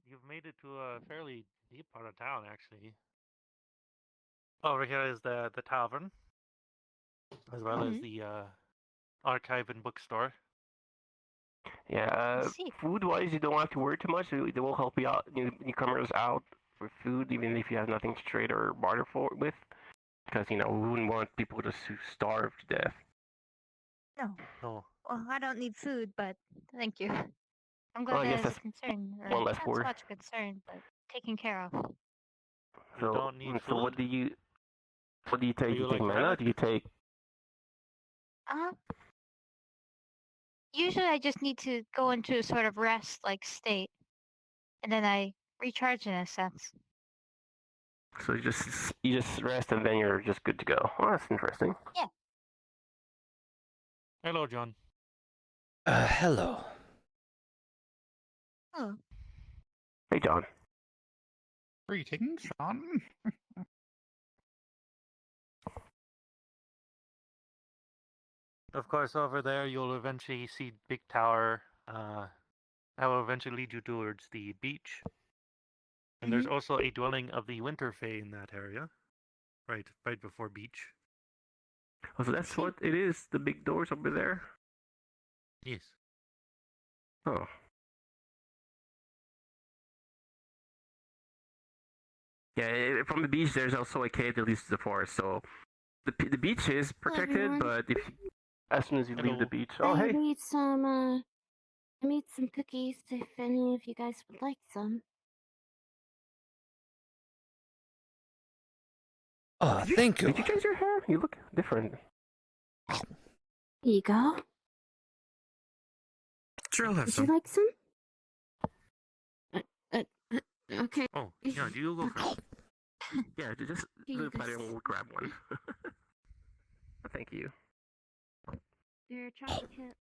you've made it to a fairly deep part of town, actually. Over here is the tavern, as well as Mhm. the archive and bookstore. Yeah, I see. food-wise, you don't have to worry too much. They will help you out, newcomers out with food, even if you have nothing to trade or barter for with. Because we wouldn't want people to starve to death. No. No. Well, I don't need food, but thank you. I'm Well, glad I guess there's a that's concern, or one less not so worry. much concern, but taken care of. You don't need So food? what do you take? Do Do you you take like mana? relic? Do you take? Uh, Usually I just need to go into a sort of rest-like state, and then I recharge in a sense. So you just rest and then you're just good to go. Oh, that's interesting. Yeah. Hello, John. Hello. Oh. Hey, John. Greetings, John. Of course, over there you'll eventually see big tower. That will eventually lead you towards the beach. And there's also a dwelling of the Winter Fae in that area, right before beach. Oh, so that's what it is. The big doors over there. Yes. Oh. Yeah, from the beach, there's also a cave that leads to the forest. So the beach is protected, everyone. but as soon as you leave the Hello. beach, oh I hey, made some cookies if any of you guys would like some. Oh, thank you. Did you change your hair? You look different. Here you go. Sure, I'll have Would some. you like some? Okay. Oh, yeah. Do you go first? Yeah, just Jesus. I will grab one. Thank you. Your chocolate chip.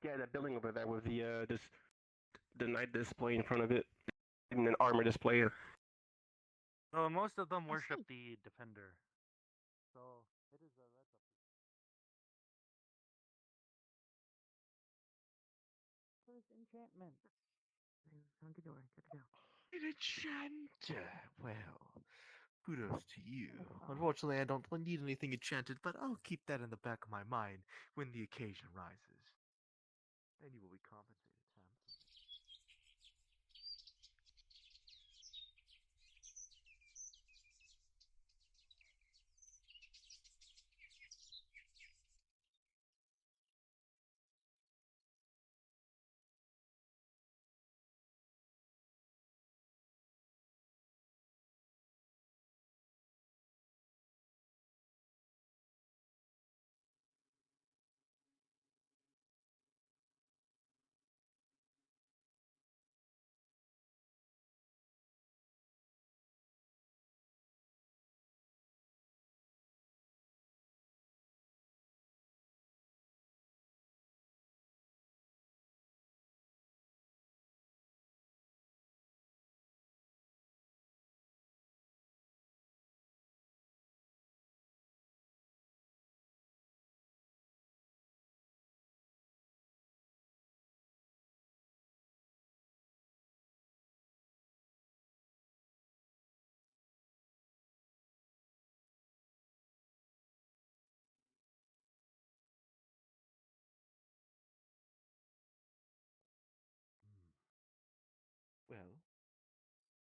Yeah, that building over there with the knight display in front of it, and an armor display. So most of them worship the defender. So it is a red. First enchantment. An enchanter. Well, kudos to you. Unfortunately, I don't need anything enchanted, but I'll keep that in the back of my mind when the occasion rises. And you will be compensated, Sam.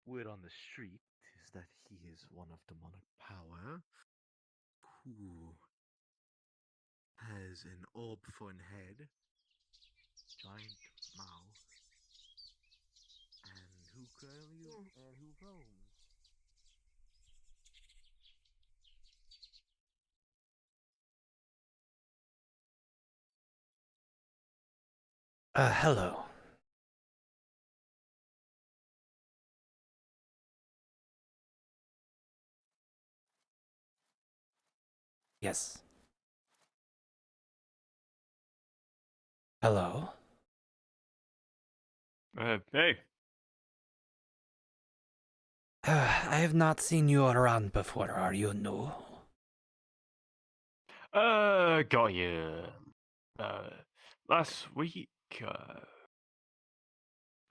word on the street is that he is one of demonic power who has an orb for an head, giant mouth, and who roams. Hello. Yes. Hello. Hey. I have not seen you around before. Are you new? Got you. Last week.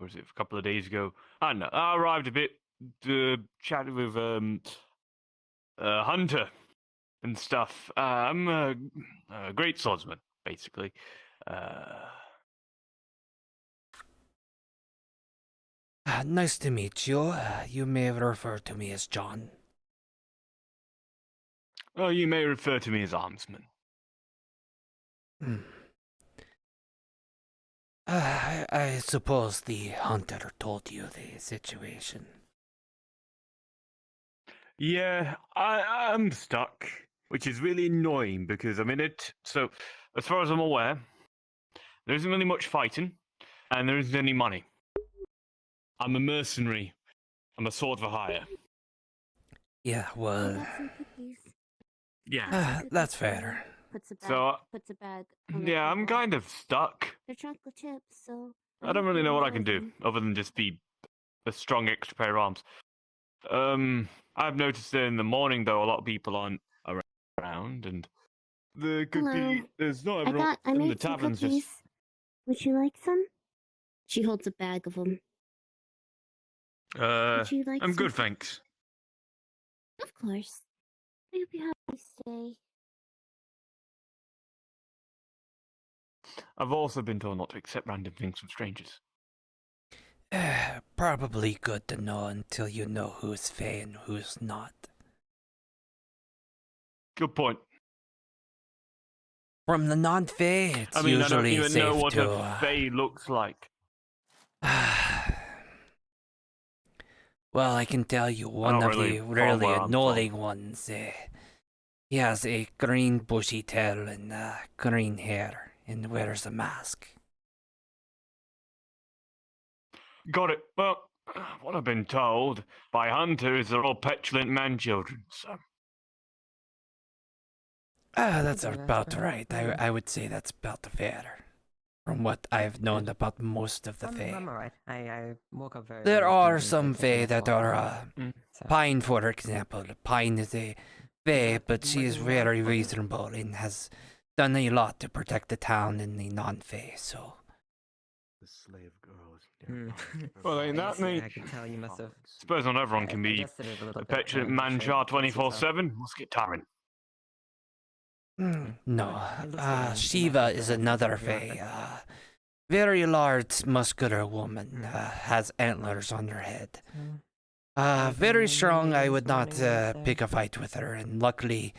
Was it a couple of days ago? I don't know. I arrived a bit. Chatted with Hunter and stuff. I'm a great swordsman, basically. Nice to meet you. You may refer to me as John. Well, you may refer to me as Armsman. Hmm. I suppose the hunter told you the situation. Yeah, I'm stuck, which is really annoying because I'm in it. So, as far as I'm aware, there isn't really much fighting, and there isn't any money. I'm a mercenary. I'm a sword for hire. Yeah, I well, got some cookies. Yeah. that's fair. Puts a bag. So, puts a bag. On the yeah, I'm table. kind of stuck. They're chocolate chips, so. I don't really know what I can do them. other than just be a strong extra pair of arms. I've noticed that in the morning though a lot of people aren't around, and the cookie. There's not everyone I in the made some taverns. cookies. Just Would you like some? She holds a bag of them. Would you like I'm some? good, thanks. Of course. I hope you have a nice day. I've also been told not to accept random things from strangers. Probably good to know until you know who's Fae and who's not. Good point. From the non-Fae, it's I mean, I don't usually even safe know what to. a fae looks like. Well, I can tell you one don't of really the follow really where I'm annoying ones. He has a green bushy tail and green hair and wears a mask. Got it. Well, what I've been told by Hunter is they're all petulant man-children, so... That's about right. I would say that's about fair. From what I've known about most of the Fae. I'm alright. I woke up very There late are and some took a Fae that walk are, around, so- Pine, for example. Pine is a Fae, but she is very reasonable and has done a lot to protect the town and the non-Fae, so... The slave girls. Well, ain't that neat? I could tell you must have. Suppose not everyone can be adjusted it a little a bit, petulant I'm man sure child it fits yourself. 24/7. Let's get tiring. No, It looks like Shiva a is nice another piece of Fae. outfit. Very large, muscular woman. Has antlers on her head. Very strong. I would not pick a fight with her, and luckily,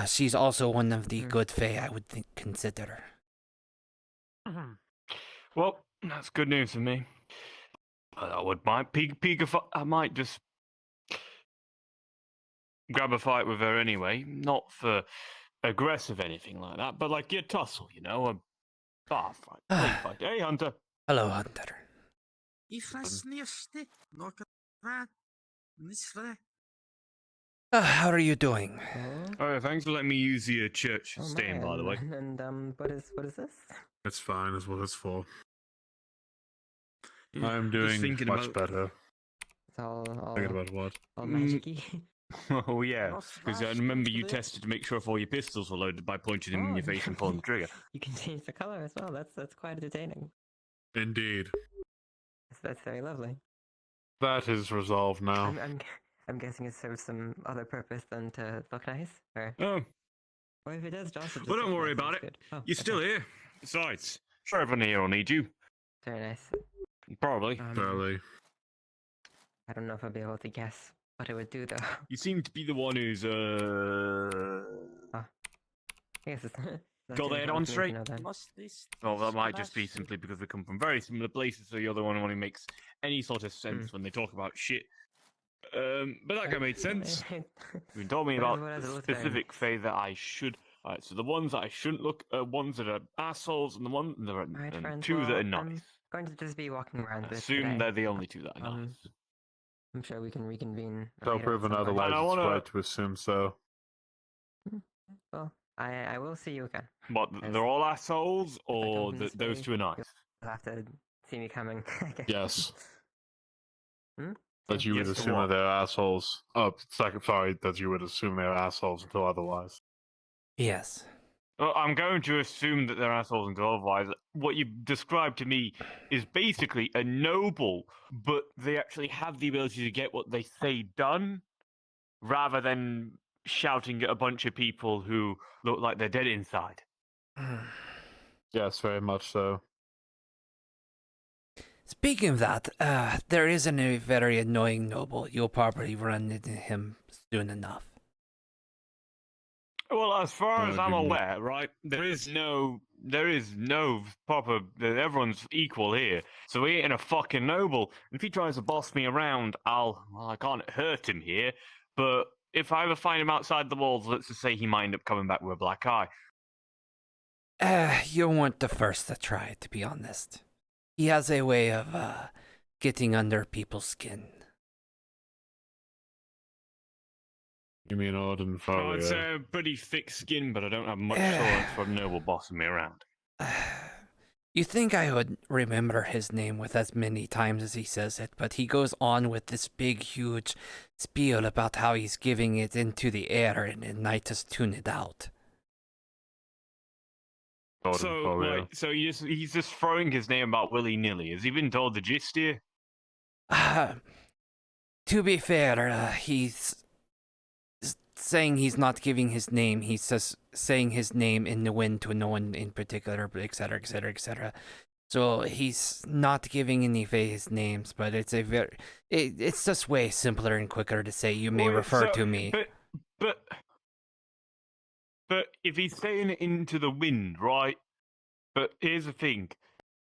she's also one of the good Fae I would consider. Well, that's good news for me. But I might just grab a fight with her anyway. Not for aggressive anything like that, but like a tussle, you know, a bar fight. Play fight. Hey, Hunter. Hello, Hunter. How are you doing? Oh, thanks for letting me use your church Oh, stand, by the way. And what is this? That's fine, is what it's for. Yeah, I'm just doing thinking much about- better. It's all Thinking about what? all Mm. magic-y. Oh, yeah. Because I remember you tested to make sure if all your pistols were loaded by punching them in your face and pulling the trigger. You can change the color as well. That's quite entertaining. Indeed. That's very lovely. That is resolved now. I'm guessing it serves some other purpose than to look nice, Oh, or if it does, just. well, don't worry about it. You're still here. Besides, sure everyone here will need you. Very nice. Probably. Barely. I don't know if I'll be able to guess what it would do though. You seem to be the one who's I guess it's not got too the head important on for me to straight. know then. Well, that might just be simply because we come from very similar places, so you're the one who makes any sort of sense when they talk about shit. But that guy made sense. You told me about What is the it very- specific phase that I should. Alright, so the ones that I shouldn't look are ones that are assholes, and the one that are Alright, friends, two that well, are nice. I'm going to just be walking around I this assume today. they're the only two that are Um, nice. I'm sure we can reconvene. So later proven at some point. otherwise, And I it's wanna- right to assume so. Well, I will see you again. But As- they're all assholes, I come or from this those way, two are nice. You'll have to see me coming. I guess. Yes. Hmm? That you would Yes, to assume what? that they're assholes. Oh, sorry, that you would assume they're assholes until otherwise. Yes. Well, I'm going to assume that they're assholes until otherwise. What you described to me is basically a noble, but they actually have the ability to get what they say done, rather than shouting at a bunch of people who look like they're dead inside. Yes, very much so. Speaking of that, there is a very annoying noble. You'll probably run into him soon enough. Well, as far as Oh, I'm goodness. aware, right, there is no proper. Everyone's equal here, so he ain't a fucking noble. If he tries to boss me around, I can't hurt him here, but if I ever find him outside the walls, let's just say he might end up coming back with a black eye. You weren't the first to try it, to be honest. He has a way of getting under people's skin. You mean Odin I'd Folio? say pretty thick skin, but I don't have much tolerance for a noble bossing me around. You think I would remember his name with as many times as he says it, but he goes on with this big, huge spiel about how he's giving it into the air and I just tune it out. Odin So, Folio. like, so he's just throwing his name out willy-nilly. Has he been told the gist here? To be fair, he's saying he's not giving his name. He's just saying his name in the wind to no one in particular, etc., etc., etc. So he's not giving any of his names, but it's it's just way simpler and quicker to say you may Wait, refer so- to me. But if he's saying it into the wind, right? But here's the thing.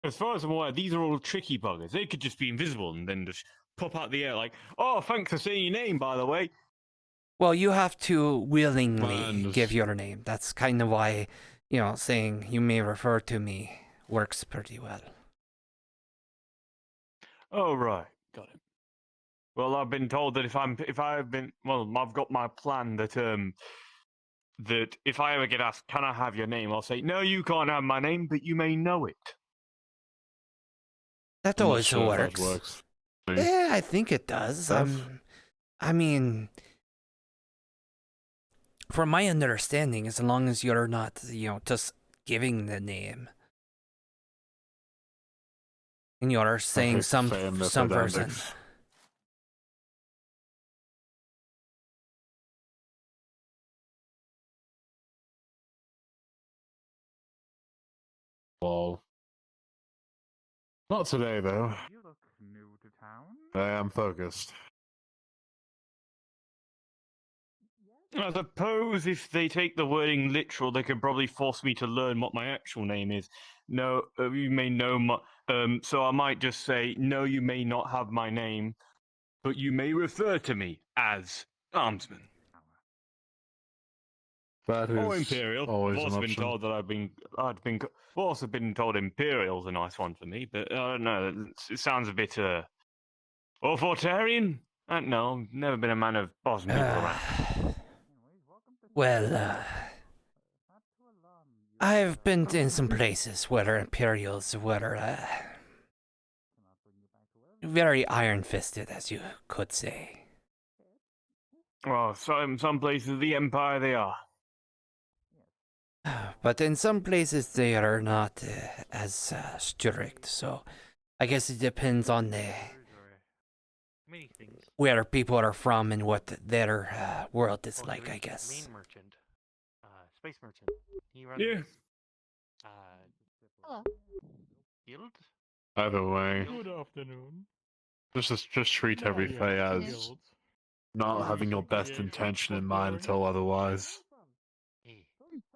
As far as I'm aware, these are all tricky buggers. They could just be invisible and then just pop out the air like, oh, thanks for saying your name, by the way. Well, you have to willingly Man, give your name. That's kind of why, saying you may refer to me works pretty well. Oh, right. Got it. Well, I've been told that I've got my plan that if I ever get asked, can I have your name? I'll say, no, you can't have my name, but you may know it. That I'm not always sure if that works. works. Yeah, I think it does. Stuff? I mean, from my understanding, as long as you're not, just giving the name, and you're saying hate to some say I'm person. pedantic. Well, not today though. You look new to town. I am focused. I suppose if they take the wording literal, they could probably force me to learn what my actual name is. No, you may know my. So I might just say, no, you may not have my name, but you may refer to me as Armsman. That is Or Imperial. always I've an also been option. told that I've also been told Imperial's a nice one for me, but I don't know. It sounds a bit authoritarian. I don't know. I've never been a man of bossing people around. Well, I've been in some places where Imperials were very iron-fisted, as you could say. Well, so in some places of the Empire they are. But in some places they are not as strict, so I guess it depends on Many things. where people are from and what their world is Well, like, there I is the guess. Main merchant, space merchant. He runs. Yeah. Hello. Guild. Either way, Good afternoon. Just treat every Fae as not having your best intention in mind until otherwise.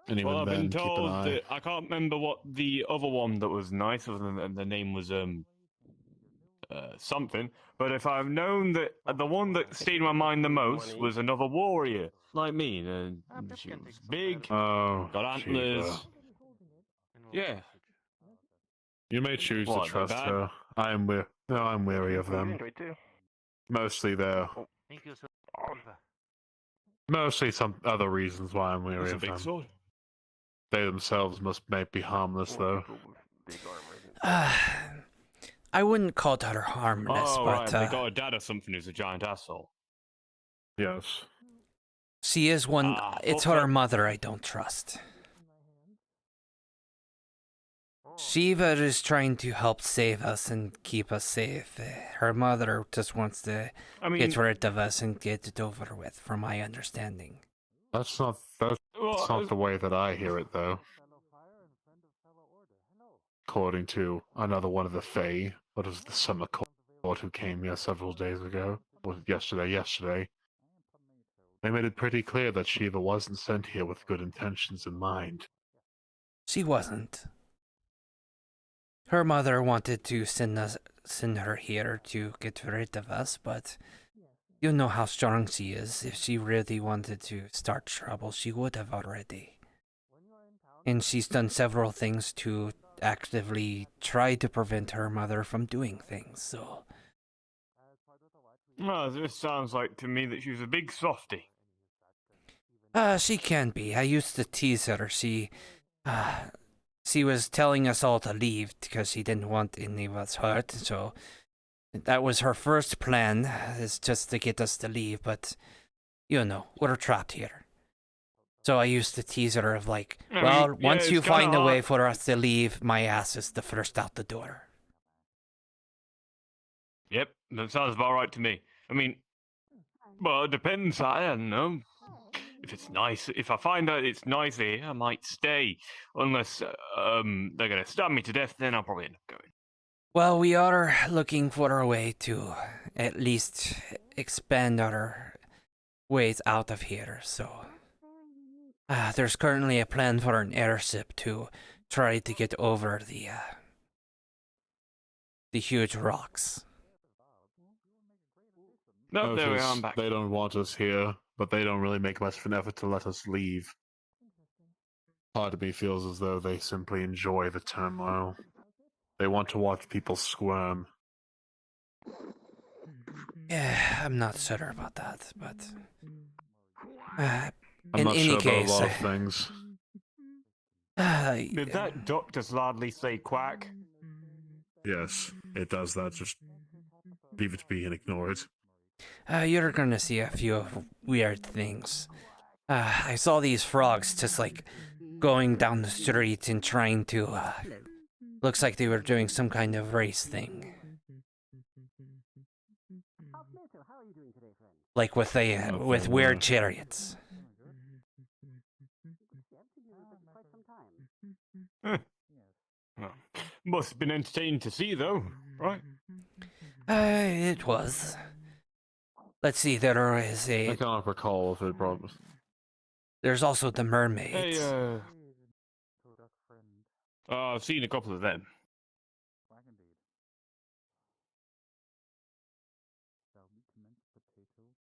And even Well, I've then, been keep an told eye. that I can't remember what the other one that was nice, other than the name was something. But if I've known that the one that stayed in my mind the most was another warrior like me, and she was big, Oh, got antlers. Shiva. Yeah. You may choose to What, they're trust bad? her. I'm weary of them. Mostly Thank you, sir. mostly some other reasons why I'm weary It's a of big them. sword. They themselves may be harmless, though. I wouldn't call her harmless, Oh, but right. They got a dad or something who's a giant asshole. Yes. she is one. It's fuck her that. mother I don't trust. Shiva is trying to help save us and keep us safe. Her mother just wants to I mean, get rid of us and get it over with, from my understanding. That's not the way that I hear it, though. According to another one of the Fae, what is the Summer Court who came here several days ago? Was it yesterday? They made it pretty clear that Shiva wasn't sent here with good intentions in mind. She wasn't. Her mother wanted to send her here to get rid of us, but you know how strong she is. If she really wanted to start trouble, she would have already. And she's done several things to actively try to prevent her mother from doing things, so... Well, this sounds like to me that she was a big softie. She can be. I used to tease her. She was telling us all to leave because she didn't want any of us hurt, so that was her first plan, is just to get us to leave, but, you know, we're trapped here. So I used to tease her of like, well, once you find a way for us to leave, my ass is the first out the door. Yep, that sounds about right to me. I mean, well, it depends. I don't know. If it's nice, if I find out it's nice here, I might stay. Unless they're gonna stab me to death, then I'll probably end up going. Well, we are looking for a way to at least expand our ways out of here, so... there's currently a plan for an airship to try to get over the huge rocks. No, there we are, I'm back. They don't want us here, but they don't really make much of an effort to let us leave. Part of me feels as though they simply enjoy the turmoil. They want to watch people squirm. Yeah, I'm not sure about that, but... I'm in not any sure case... about a lot of things. Did that doctor slightly say quack? Yes, it does that. Just leave it be and ignore it. You're gonna see a few weird things. I saw these frogs just like going down the street and trying to, looks like they were doing some kind of race thing. Like with weird chariots. Well, must have been entertaining to see, though, right? It was. Let's see, there is I can't recall if it promised. There's also the mermaids. Hey, I've seen a couple of them.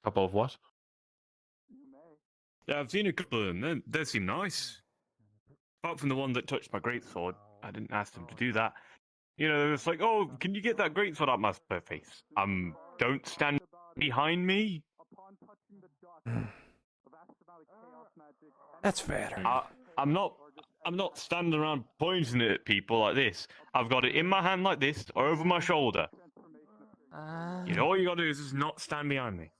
Couple of what? Yeah, I've seen a couple of them. They seem nice. Apart from the one that touched my greatsword, I didn't ask them to do that. You know, it's like, oh, can you get that greatsword out my face? Don't stand behind me. That's fair. I'm not standing around pointing it at people like this. I've got it in my hand like this, or over my shoulder. You know, all you gotta do is just not stand behind me.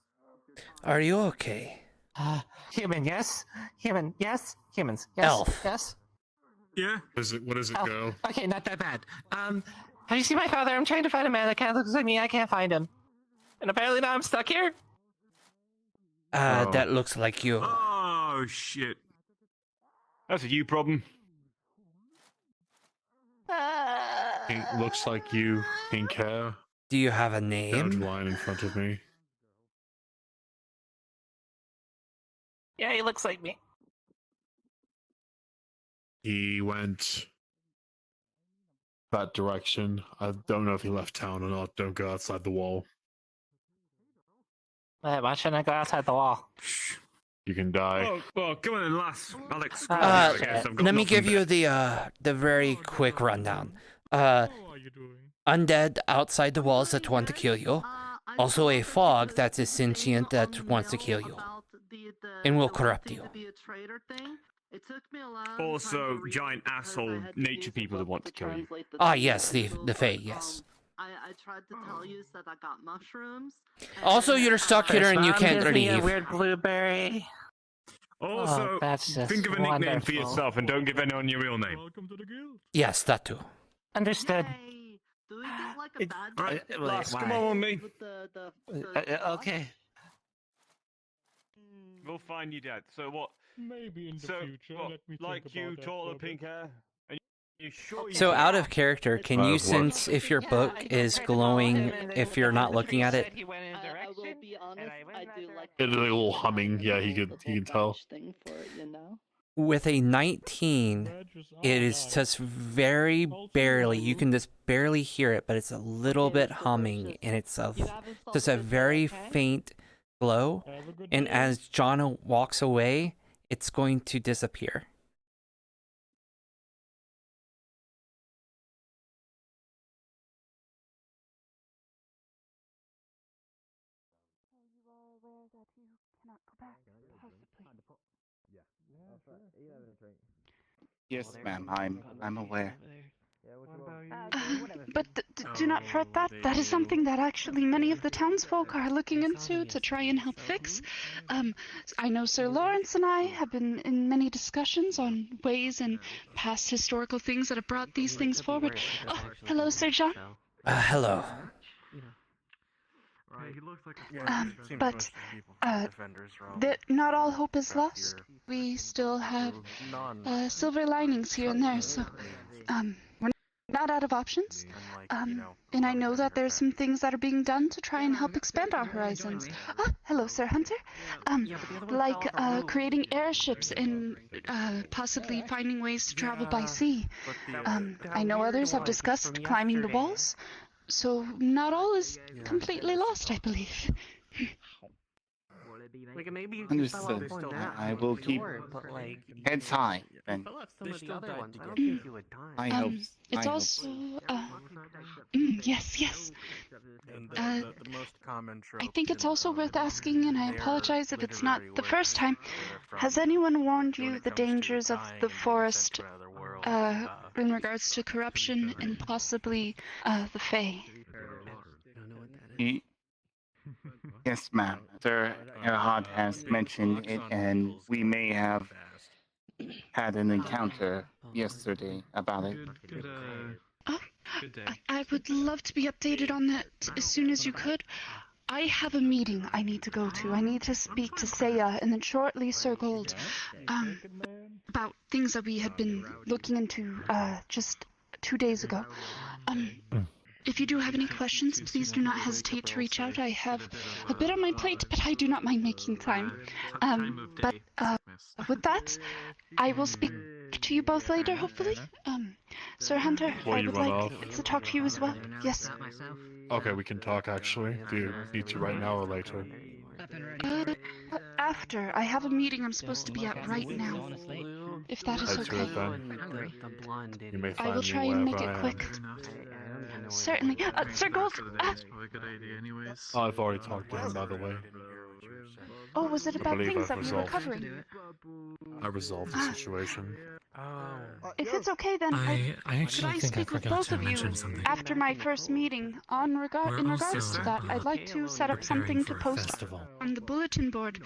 Are you okay? Human, yes. Human, yes. Humans, yes. Elf. Yes. Yeah. What is it, Elf. girl? Okay, not that bad. Have you seen my father? I'm trying to find a man that kind of looks like me. I can't find him. And apparently now I'm stuck here. That looks like you. Oh, shit. That's a you problem. It looks like you, pink hair, Do you have a Down name? line in front of me. Yeah, he looks like me. He went that direction. I don't know if he left town or not. Don't go outside the wall. Why shouldn't I go outside the wall? You can die. Oh, well, come on then, lass. Alex, go Uh, on, I guess. I've got Let me nothing give you better. the very quick rundown. How are you doing? Undead outside the walls that want to kill you. Also a fog that is sentient that wants to kill you. And will corrupt you. Also, giant asshole nature people that want to kill you. Ah, yes, the Fae, yes. I tried to tell you that I got mushrooms. Also, you're stuck here and you Mom can't gives me a leave. weird blueberry. Also, that's just think of a nickname for wonderful. yourself and don't give anyone your real name. Welcome to the guild. Yes, that too. Understood. Yay. Do we get like a badge? Alright, Wait, lass, come why? on with me. With the Okay. We'll find you dead. So what? Maybe in the So, future. what, Let me like think you, about that taller, for a bit. pink hair? And you sure you So can- out of character, can you What? sense if your book is glowing if you're not looking at it? He went in a I will direction, be honest, I went I in that do like It did a little humming. Yeah, he can tell. thing for it, you know? With a 19, Badges are it is nice. just very barely, you can just barely hear it, but it's a little bit humming, and it's just a very faint glow, Have a good and day. as John walks away, it's going to disappear. Yes, ma'am, I'm aware. But do not fret that. That is something that actually many of the townsfolk are looking into to try and help fix. I know Sir Lawrence and I have been in many discussions on ways and past historical things that have brought these things forward. Oh, hello, Sir John. Hello. But not all hope is lost. We still have silver linings here and there, so we're not out of options. And I know that there's some things that are being done to try and help expand our horizons. Oh, hello, Sir Hunter. Like creating airships and possibly finding ways to travel by sea. I know others have discussed climbing the walls. So not all is completely lost, I believe. Understood. I will keep heads high, then. I hope. It's also, yes. The most common trope I think it's also in, worth asking, and I their apologize if it's not literary the work first time. from Has anyone warned when you it the comes to dangers of dying the and being forest, sent to another world, in regards to corruption and possibly, the Fae? Yes, ma'am. Sir Erhard has mentioned it, and we may have had an encounter yesterday about it. I would love to be updated on that as soon as you could. I have a meeting I need to go to. I need to speak to Saya and then shortly Sir Gold about things that we had been looking into just 2 days ago. If you do have any questions, please do not hesitate to reach out. I have a bit on my plate, but I do not mind making time. But with that, I will speak to you both later, hopefully. Sir Hunter, Before I you would run like off. to talk to you as well. Yes. Okay, we can talk actually. Do you need to right now or later? After. I have a meeting I'm supposed to be at right now. If that is Head to okay. it then. You may I find will me try and make wherever it I quick. am. Certainly. Sir Gold! I've already talked to him, by the way. Oh, was it I about believe things I've that we were resolved. covering? I resolved the situation. If it's okay, then I actually could I think I speak with forgot both to of you mention something. after my first meeting in regards to that? I'd like to set up something to post festival. on the bulletin board,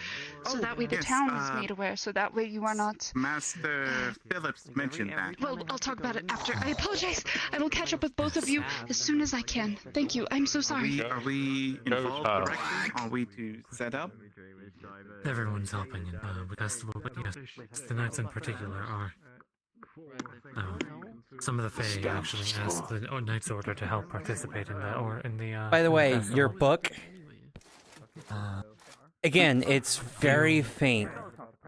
so that way the yes, town is made aware. So that way you are not. Master Phillips mentioned that. Well, I'll talk about it after. I apologize. I will catch up with both of you as soon as I can. Thank you. I'm so sorry. Are we involved directly? Are we to set up? Everyone's helping in the festival, but yes, the knights in particular are. Some of the Fae actually asked the Knight's Order to help participate in the. By the way, festival. your book, again, it's very faint.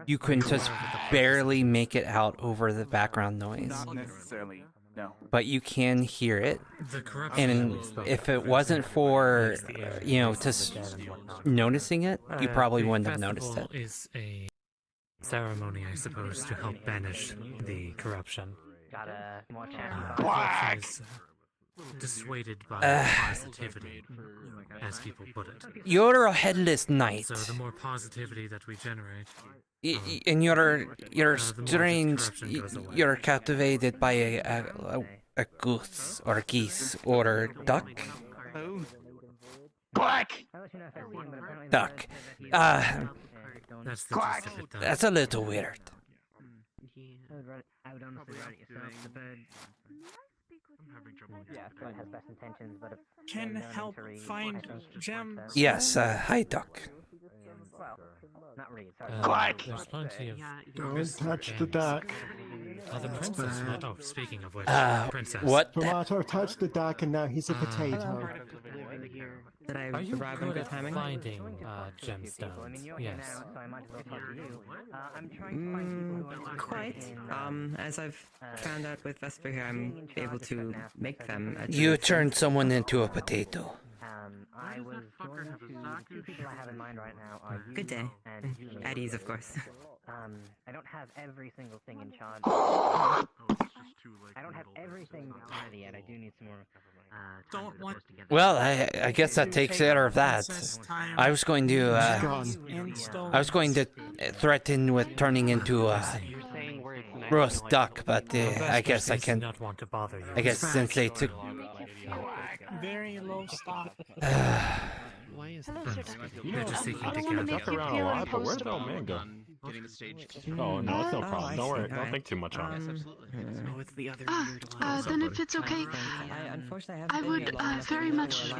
You can just barely make it out over the background noise. Not necessarily. No. But you can hear it. The corruption And if it wasn't for, just noticing it, you probably wouldn't have noticed it. Is a ceremony, I suppose, to help banish the corruption. Corruption is dissuaded by positivity, as people put it. You're a headless knight. So the more positivity that we generate, And you're the strange. corruption goes away. You're captivated by a goose or a geese or a duck. Quack! Duck. That's the gist of it, though. That's a little weird. I would honestly write it yourself. The bird. Has best intentions, but Can help find gems. Yes. Hi, duck. Not really. There's plenty of. Don't touch the duck. The princess. Oh, speaking of which, princess. What? Tomato touched the duck and now he's a potato. Did I arrive in good timing? Finding gemstones. Yes. Quite. As I've found out with Vesper here, I'm able to make them. You turned someone into a potato. I was going to. Two people I have in mind right now are you Good day. and Julie. At ease, of course. I don't have every single thing in charge. I don't have everything ready yet. I do need some more. Don't want. Well, I guess that takes care of that. I was going to threaten with turning into a roast duck, but I guess I can. I guess since they took. Very low stock. Why is You're just seeking I to don't want to get make around a lot, but where'd the old man go? Getting the stage. Oh, no, it's no problem. Don't worry. Don't think too much on it. Oh, it's the other Then if it's okay, I would very much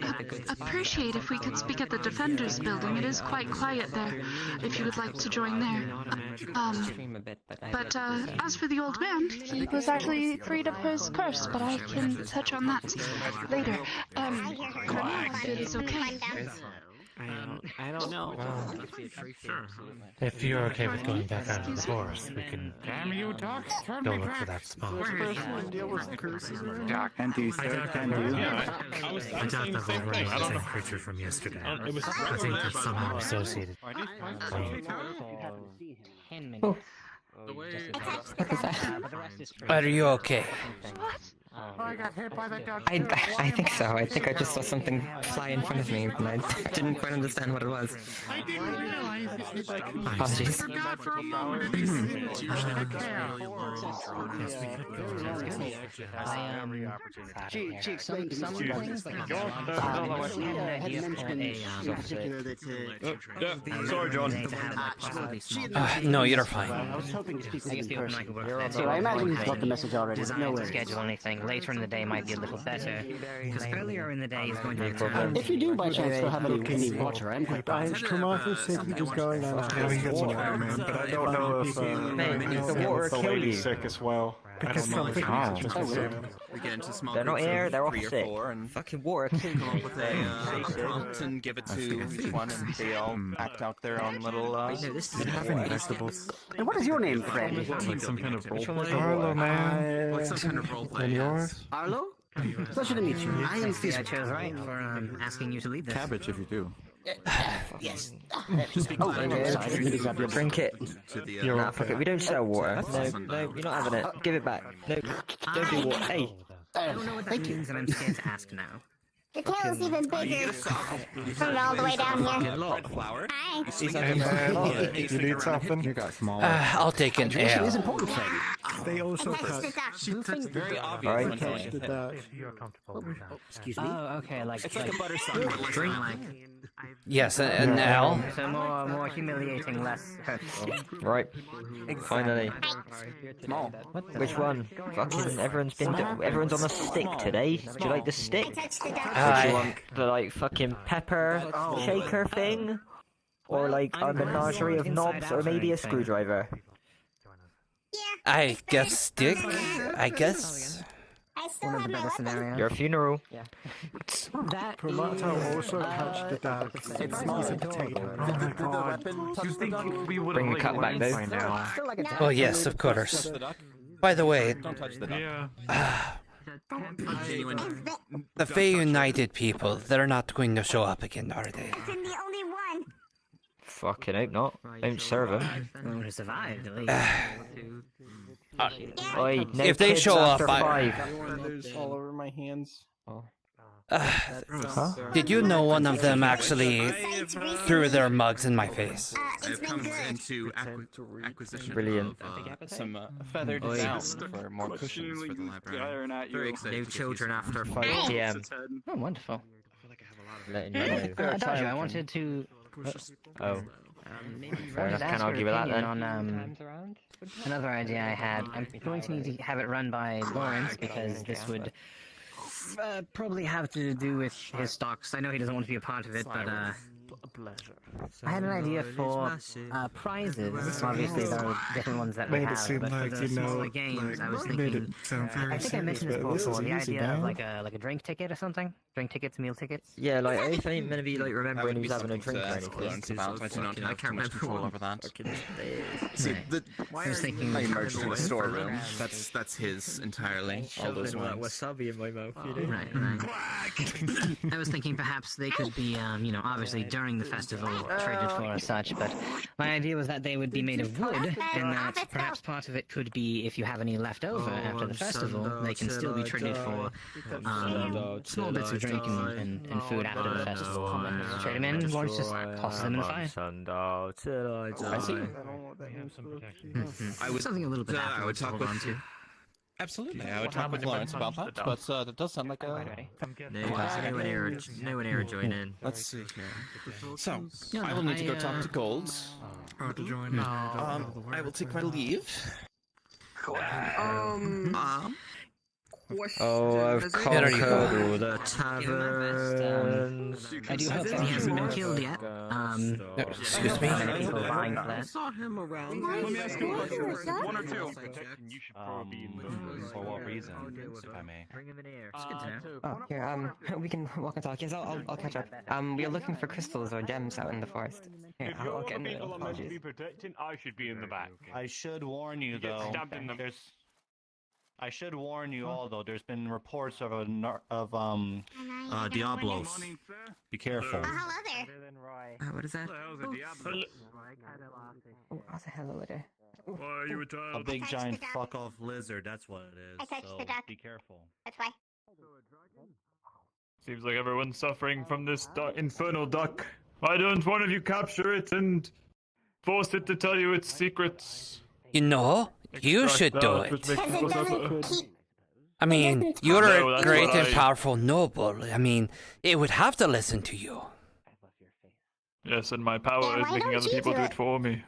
appreciate if we could speak at the Defenders building. It is quite quiet there, if you would like to join there. But as for the old man, he was actually freed of his curse, but I can touch on that later. If it is okay. I don't know. If you're okay with going back out of the forest, we can go look for that spot. Can do, sir. Can do. I doubt that we'll run into the same creature from yesterday. I think that's somehow associated. Are you okay? I got hit by the duck. I think so. I think I just saw something fly in front of me, and I didn't quite understand what it was. I didn't realize it. Apologies. I forgot for a moment. It's usually the care. She explained some things like she had mentioned in particular that Sorry, John. No, you're fine. I was hoping to speak with I guess you in the open mic person. will work then. So I imagine you've got the message already. Design No to worries. schedule anything later in the day might be a little better, because earlier in the day is going to be If you do by chance still have any water, I'm quite Tomato said he was going on a man, but I don't know if the water the kill lady's you. sick as well. I don't know if We get into small They're not groups here, of they're all 3 or sick. 4 and Fucking water. come up with a prompt and give it to each one, and they all act out their own little. Do you have any vegetables? And what is your name, friend? Some kind of role play. Arlo, man. What's some kind of role play? And yours? Arlo? Pleasure to meet you. I am I Fizzle. chose right for asking you to lead this. Cabbage if you do. Yes. Drink it. You're Nah, fuck it. We don't sell water. No, you're not having it. Give it back. No, don't do water. Hey. I don't know what that means, and I'm scared to ask now. Your tail's even bigger. From all the way down here. Hi. You need something? You got small. I'll take an Hydration is L. important, friend. They also Touch touch. the duck. Very obvious. Alright. when Touch the duck. You're comfortable with that. Excuse me? Oh, okay, like It's like a butter sandwich. drink. Yes, an L. So more humiliating, less hurtful. Right. Finally. Small. Which one? Fucking everyone's on a stick today. Do you like the stick? Touch the Or duck. do you want the like fucking pepper shaker thing? Or like a menagerie of knobs or maybe a screwdriver? Yeah. I guess stick. I guess. I still One of have the my better weapon. scenarios. Your funeral. Yeah. That Promato is, also touched the duck. it's He's a potato. Oh my god. You think we would Bring have the cut back, Dave. by now? still like a duck. Well, yes, of course. By the way, Don't touch the duck. Yeah. the Fey United people, they're not going to show up again, are they? It's in the only one. Fucking hope not. Don't serve them. Well, we survived at least. Oi, no If they kids show after up, 5. Feathers all over my hands. Did you know one of them actually threw their mugs in my face? It's been good. into acquisition Brilliant. of some feathered down for more cushions for the library. Very excited. No children after 5 Nice. p.m. Oh, wonderful. Letting you know. I told you, I wanted to Oh, maybe fair enough. Can't argue with that then. on another idea I had. I'm going to need to have it run by Lawrence because this would probably have to do with his stocks. I know he doesn't want to be a part of it, but I had an idea for prizes. Obviously, there are different ones that we Made it have, seem but like, for the you know, smaller games, I was made thinking. it sound very I think I mentioned this simple, but this before. is The easy, idea of man. like a drink ticket or something. Drink tickets, meal tickets. Yeah, like if ain't gonna be like remembering who's having a drink or anything. I can't remember control over that. See, I was thinking. I merged in the storeroom. That's his entirely. All those that ones. wasabi in my mouth. Right. I was thinking perhaps they could be, obviously during the festival traded for as such, but my idea was that they would be made of wood, and that perhaps part of it could be if you have any left over after the festival, they can still be traded for small bits of drink and food after the festival, and then trade them in, or just toss them in the fire. I see. I would Something a little bit I would afterwards to talk hold with on to. Absolutely, I would talk with Lawrence about that, but that does sound like a. No one here join in. Let's see here. So, I will need to go talk to Golds. I will take my leave. Oh, I've conquered all the taverns. I do hope that he hasn't been killed yet. Excuse me? Many people vying for that. Saw him around. Let me ask you a question. One or two. You should probably be in the For what reason, if I may? Bring him in here. It's good to know. Oh, here, we can walk and talk. Yes, I'll catch up. We are looking for crystals or gems out in the forest. Here, I'll get in there. Apologies. protecting, I should be in the back. I should warn you though. Stabbed in the I should warn you all though. There's been reports of Diablos. Be careful. Hello there. What is that? Oh, how's the hello there? Why are you a child? A big touched giant the duck. fuck off lizard. That's what it is. I touched So the duck. be careful. That's why. Seems like everyone's suffering from this infernal duck. Why don't one of you capture it and force it to tell you its secrets? You know, you Extract should that, do which it. makes Because people it suffer. doesn't keep. I mean, doesn't you're No, a that's great what and I- powerful noble. I mean, it would have to listen to you. Yes, and my power Yeah, is why making don't other you people do do it? it for me.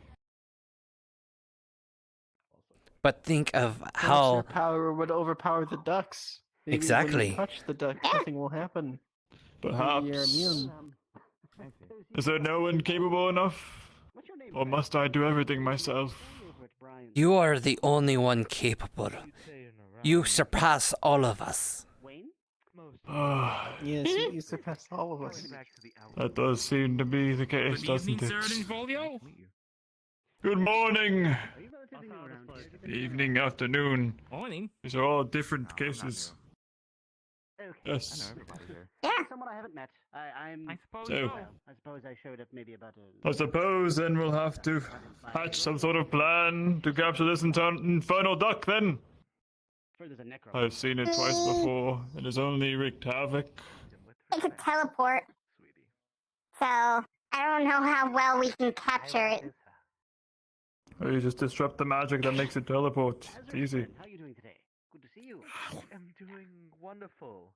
But think of Your how power would overpower the ducks. Maybe Exactly. When you touch the duck, nothing will happen. Perhaps. You're immune. Is there no one capable enough? Or must I do everything myself? you are the only one capable. You surpass all of us. Ah, Yes, you surpass all of us. that does seem to be the case, doesn't it? Good morning! Evening, afternoon. Morning. These are all different cases. Yes. Yeah. Someone I haven't met. I suppose So- I suppose I showed up maybe about I suppose then we'll have to hatch some sort of plan to capture this infernal duck then. there's a necro. I've seen it twice before. It has only wreaked havoc. It could teleport. So, I don't know how well we can capture it. Or you just disrupt the magic that makes it teleport. It's easy. How are you doing today? Good to see you. I'm doing wonderful.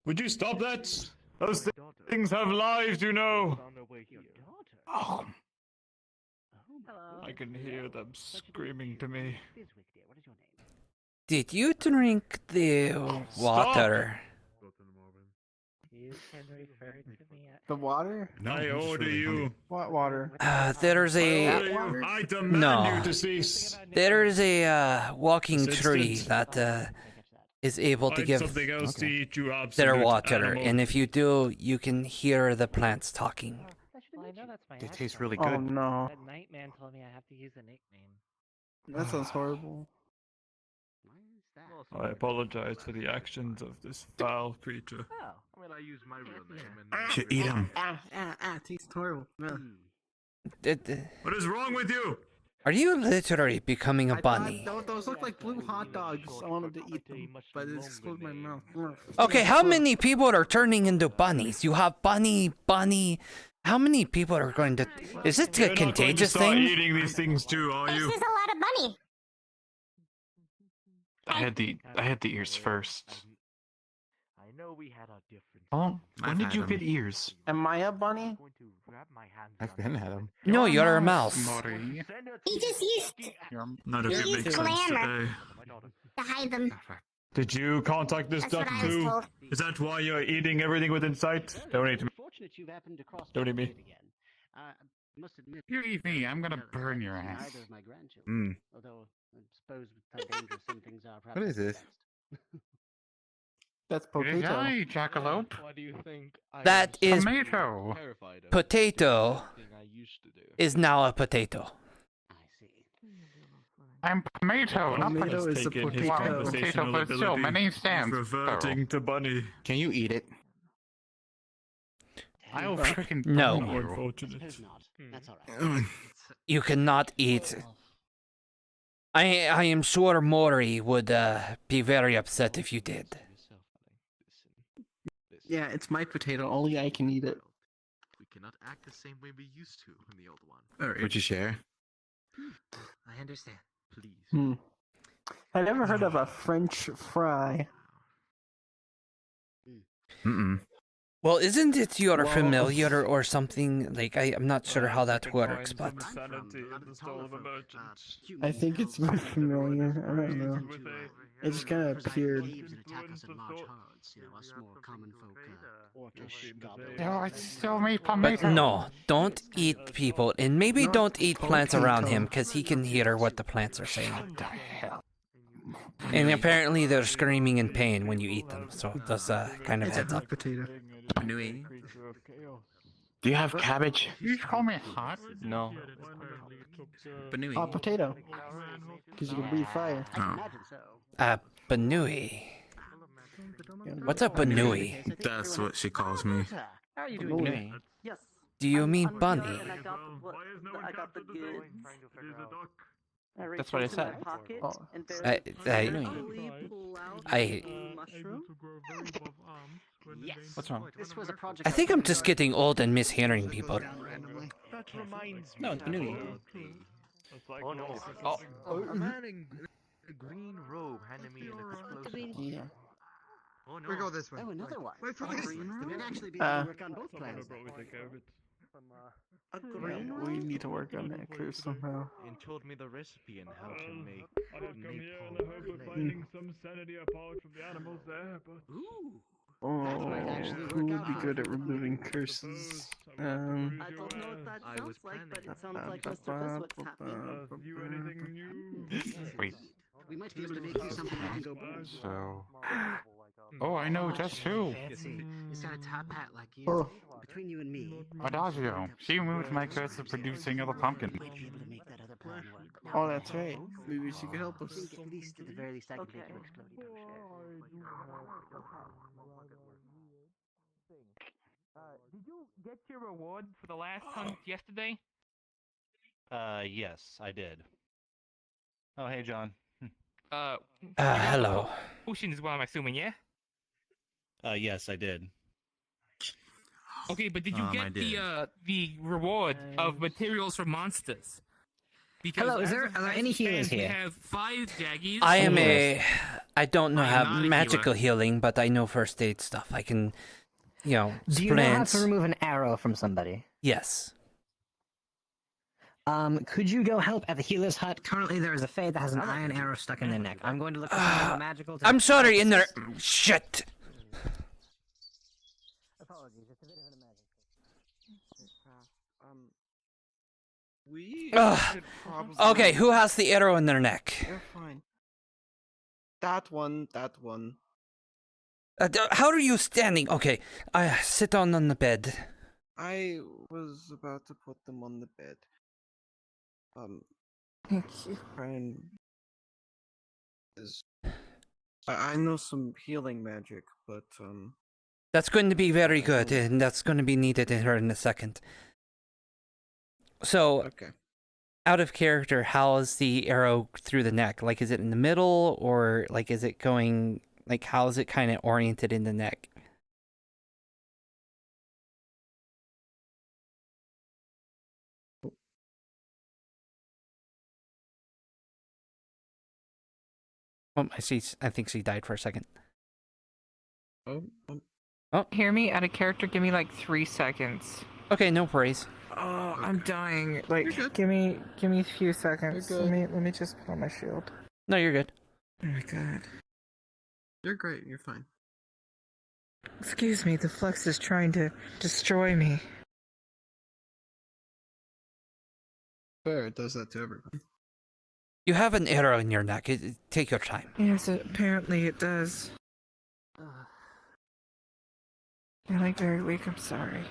Would you stop that? Those things have lives, you know. On their way here. Oh, Hello. I can hear them screaming to me. Biswick, dear. What is your name? Did you drink the water? You can refer to me The water? I order you. What water? There's a I demand no. you to cease. There's a walking This tree instant. that is able to Find give something else to eat, you their absolute water, animal. and if you do, you can hear the plants talking. Well, I know that's my They house taste phone. really Oh good. no. That Nightman told me I have to use a nickname. That sounds horrible. I apologize for the actions of this foul creature. Oh. I mean, I use my real name. Should eat him. Tastes horrible. What is wrong with you? Are you literally becoming a bunny? Those look like blue hot dogs. I wanted to eat them, but it exploded my mouth. Okay, how many people are turning into bunnies? You have bunny. How many people are going to? Is it You're a not going to contagious start thing? eating these things too, are This you? is a lot of bunny. I had the ears first. I know we had our differences. Oh, when I've did had you them. get ears? Am I a bunny? I'm going to wrap my hands I've around been it. had them. No, you're a mouse. Mori. He just used to None of Use it makes sense glamour. today. hide them. Did you contact this That's duck what I was too? told. Is that why you're eating everything within sight? Don't eat me. Fortunate you've happened to cross Don't eat me. paths again. I must admit. You eat me, I'm gonna burn your ass. Neither of my grandchildren. Although I suppose with how dangerous some things are, perhaps. What is this? That's Did potato. I, jackalope? Why do you think I That was is Tomato. terrified of potato. thing I used to do? Is now a potato. I'm tomato, not Tomato potato. is a Taken his potato. conversational Potato, but still, my ability. name stands. Reverting to bunny. Can you eat it? I'll freaking No. burn you. Unfortunate. Suppose not. That's all right. You cannot eat. I am sure Mori would be very upset if you did. Yeah, it's my potato. Only I can eat it. We cannot act the same way we used to in the old one. Alright. Would you share? I understand. Please. I never heard of a French fry. Mm-mm. Well, isn't it your Well- familiar or something? Like, I'm not sure how that works, but... I think it's very familiar. I don't know. It just kind of appeared. Caves and attack us in large herds. You know, us more common folk, orcish goblins. No, I still made But tomato. no, don't eat people, and maybe Not don't eat plants around potato. him, because he can hear what the plants are saying. What the hell? And apparently they're screaming in pain when you eat them, so that's kind of It's a heads up. hot potato. Do you have cabbage? You call me hot? No. Hot potato. Because you can breathe fire. I can imagine so. Banui. What's a banui? That's what she calls me. How are you doing today? Yes. Do you mean I'm bunny? here and I got I got the goods. That's what I said. Oh. Mushroom. Yes. What's wrong? This was a project. I think I'm just getting old and mishearing people. That reminds me. No, Banui. Oh no. Oh. A man in a green robe handed me an explosive. Yeah. Oh no. We go this way. Oh, another one. Wait for this. We might actually be able to work on both plans. A green one? We need to work on that curse somehow. And told me the recipe and how to make I did come here in the hope of finding some sanity apart from the animals there, but... Ooh. Oh, might actually who work would be out. good at removing curses? I don't know what that I was sounds like, but it sounds like ba- Mr. Biswick's happening. You anything new? Wait, We might be able to make you something that can go boom. so... Oh, I know just who. You see, it's got a top hat like you. Oh. Between you and me, Adagio. She moved my curse of producing other pumpkin. we might be able to make that other plan work. Now, Oh, that's right. Maybe she could help I us. think at least at the very least I can make you explodey Did you get your reward for the last hunt yesterday? Yes, I did. Oh, hey, John. Hello. Ocean is what I'm assuming, yeah? Yes, I did. Okay, but did you I get did. the reward of materials for monsters? Because Hello, as are there any healers we here? have 5 jaggies. I am I don't know I am have not a magical healer. healing, but I know first aid stuff. I can, Do you know how splints. to remove an arrow from somebody? Yes. Could you go help at the healer's hut? Currently, there is a Fae that has an iron arrow stuck in their neck. I'm going to look for something magical. To I'm sorry, in there. Shit. Apologies, it's a bit of an emergency. We Ugh. should probably... Okay, who has the arrow in their neck? You're fine. That one. How are you standing? Okay, sit down on the bed. I was about to put them on the bed. Thank you. I know some healing magic, but That's going to be very good, and that's going to be needed in her in a second. So, okay. Out of character, how is the arrow through the neck? Like, is it in the middle, or like, is it going? Like, how is it kind of oriented in the neck? Oh, I see. I think she died for a second. Oh. Hear me out of character. Give me like 3 seconds. Okay, no worries. Oh, I'm dying. Like, give me a few seconds. Let me just put on my shield. No, you're good. Oh my god. You're great. You're fine. Excuse me. The flux is trying to destroy me. Fair. It does that to everyone. You have an arrow in your neck. Take your time. Yes, apparently it does. You're like very weak. I'm sorry.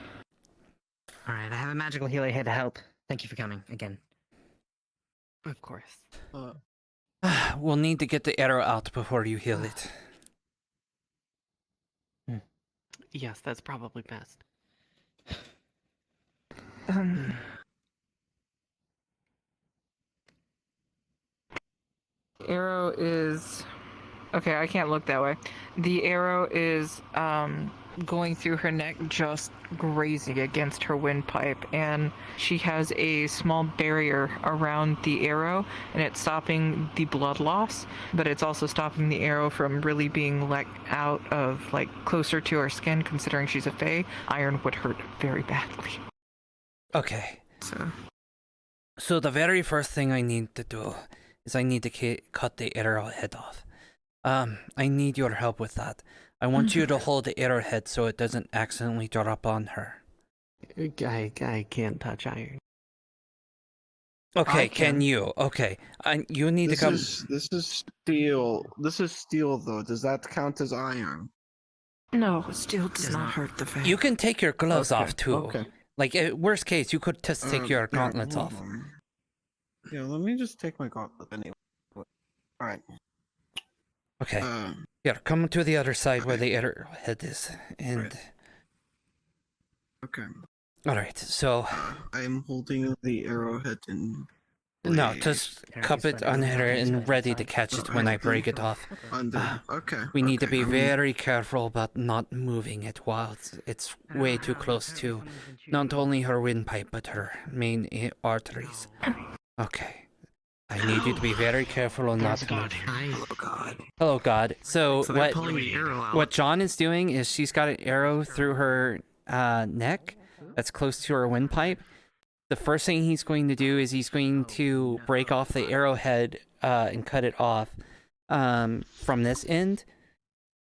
All right, I have a magical healer here to help. Thank you for coming again. Of course. We'll need to get the arrow out before you heal it. Yes, that's probably best. Arrow is... Okay, I can't look that way. The arrow is going through her neck, just grazing against her windpipe, and she has a small barrier around the arrow, and it's stopping the blood loss, but it's also stopping the arrow from really being let out of, like, closer to her skin, considering she's a fae. Iron would hurt very badly. Okay. So the very first thing I need to do is I need to cut the arrowhead off. I need your help with that. I want you to hold the arrowhead so it doesn't accidentally drop on her. I can't touch iron. Okay, can you? Okay, you need to come. This is steel. This is steel, though. Does that count as iron? No, steel does not hurt the fae. You can take your gloves off too. Okay. Like, worst case, you could just take your gauntlets off. Yeah, let me just take my gauntlet anyway. Alright. Okay. Here, come to the other side where the arrowhead is, and... Okay. Alright, so... I'm holding the arrowhead in... No, just cup it on her and ready to catch it when I break it off. Okay. We need to be very careful about not moving it while it's way too close to not only her windpipe, but her main arteries. Okay. I need you to be very careful and not to move. Hello, God. Hello, God. So what what John is doing is she's got an arrow through her neck that's close to her windpipe. The first thing he's going to do is he's going to break off the arrowhead and cut it off from this end,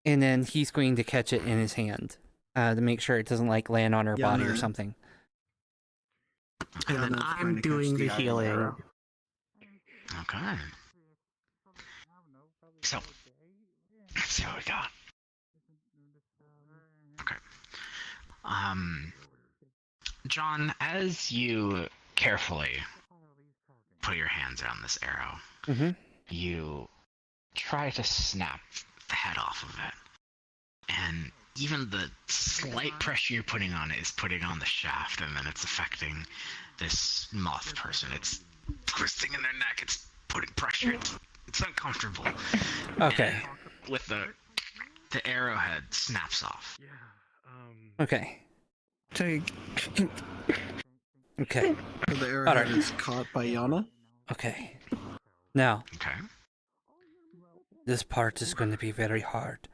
and then he's going to catch it in his hand to make sure it doesn't like land on her body or something. And then I'm doing the healing. Okay. So, let's see what we got. Okay. John, as you carefully put your hands around this arrow, you try to snap the head off of it. And even the slight pressure you're putting on it is putting on the shaft, and then it's affecting this moth person. It's twisting in their neck, it's putting pressure, it's uncomfortable. Okay. And with the arrowhead snaps off. Okay. Okay. The arrowhead Alright. is caught by Yana. Okay. Now. Okay. This part is going to be very hard.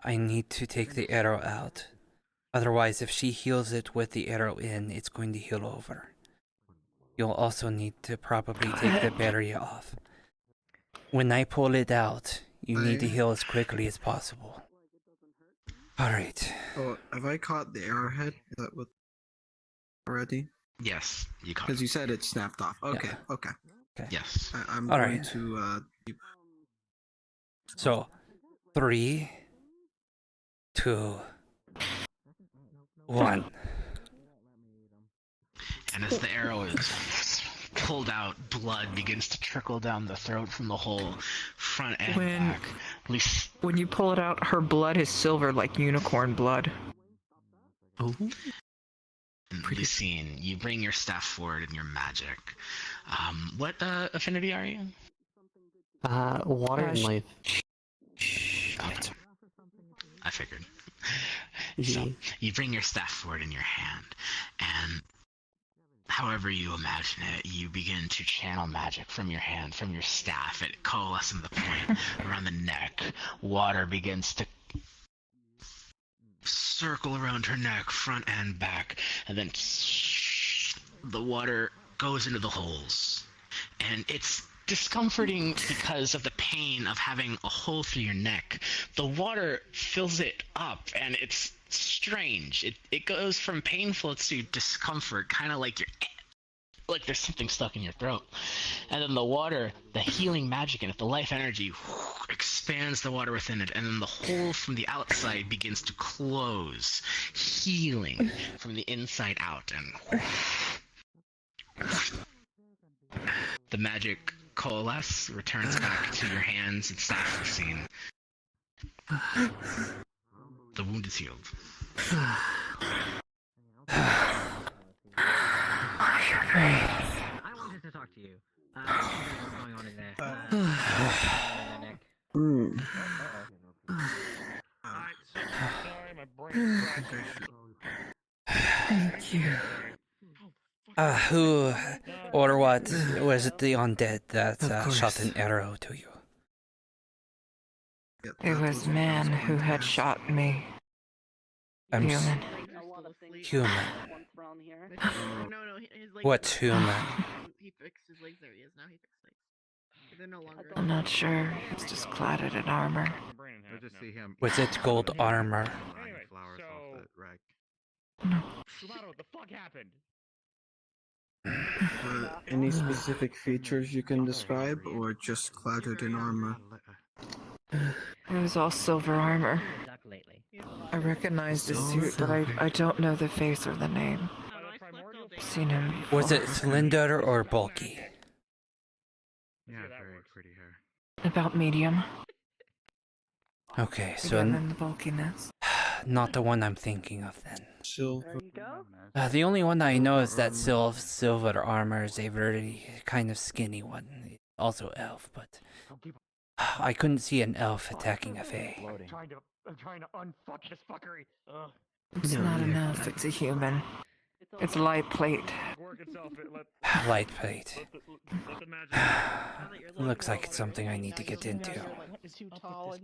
I need to take the arrow out. Otherwise, if she heals it with the arrow in, it's going to heal over. You'll also need to probably take the barrier off. When I pull it out, you need to heal as quickly as possible. Alright. Oh, have I caught the arrowhead? Is that what... already? Yes, you caught Because it. you said it snapped off. Okay, okay. Yes. I'm All going right. to. So, 3, 2, 1. And as the arrow is pulled out, blood begins to trickle down the throat from the hole, front and back. At least When you pull it out, her blood is silver like unicorn blood. Oh. Lucine, you bring your staff forward in your magic. What affinity are you? Water and life. I figured. So you bring your staff forward in your hand, and however you imagine it, you begin to channel magic from your hand, from your staff. It coalesces in the point around the neck. Water begins to circle around her neck, front and back, and then the water goes into the holes. And it's discomforting because of the pain of having a hole through your neck. The water fills it up, and it's strange. It goes from painful to discomfort, kind of like like there's something stuck in your throat. And then the water, the healing magic in it, the life energy, expands the water within it, and then the hole from the outside begins to close, healing from the inside out, and the magic coalesce returns back to your hands and staff scene. The wound is healed. I wanted to talk to you. What's going on in there? Thank you. Who or what was it the undead that shot an arrow to you? It was man who had shot me. Human. Human. No, his legs What are- human? He fixed his legs. There he is. Now he fixed legs. They're no longer. I'm not sure. He's just cladded in armor. I just see him. Was it gold armor? Flowers off that wreck. What the fuck happened? Any specific features you can describe, or just clouded in armor? It was all silver armor. I recognized his suit, but I don't know the face or the name. I've seen him before. Was it slender or bulky? Yeah, very pretty hair. About medium. Okay, so Again, in the bulkiness. not the one I'm thinking of then. Silver. The only one I know is that silver armor is a very kind of skinny one. Also elf, but I couldn't see an elf attacking a fae. I'm trying to unfuck this fuckery. It's not an elf, it's a human. It's light plate. Light plate. Looks like it's something I need to get into.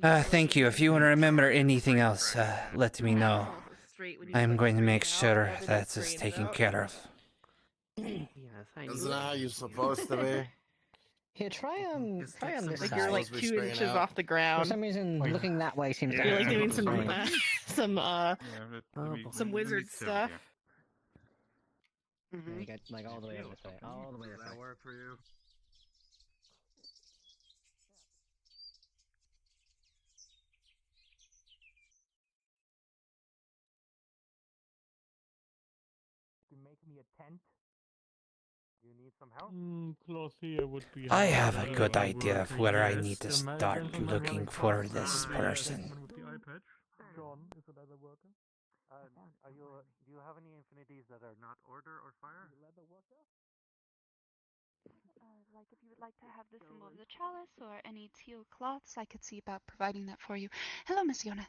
Thank you. If you want to remember anything else, let me know. I'm going to make sure that is taken care of. Isn't that how you're supposed to be? Here, try on this Like side. you're like 2 inches off the ground. For some reason, looking that way seems You're like doing some fine. some wizard stuff. You get like all the way over this way. All the way this way. That work for you? You make me a tent? You need some help? Close here would be. I have a good idea of where I need to start looking for this person. John is another worker. Do you have any infinities that are not order or fire? Like if you would like to have the symbol of the chalice or any teal cloths, I could see about providing that for you. Hello, Miss Yona.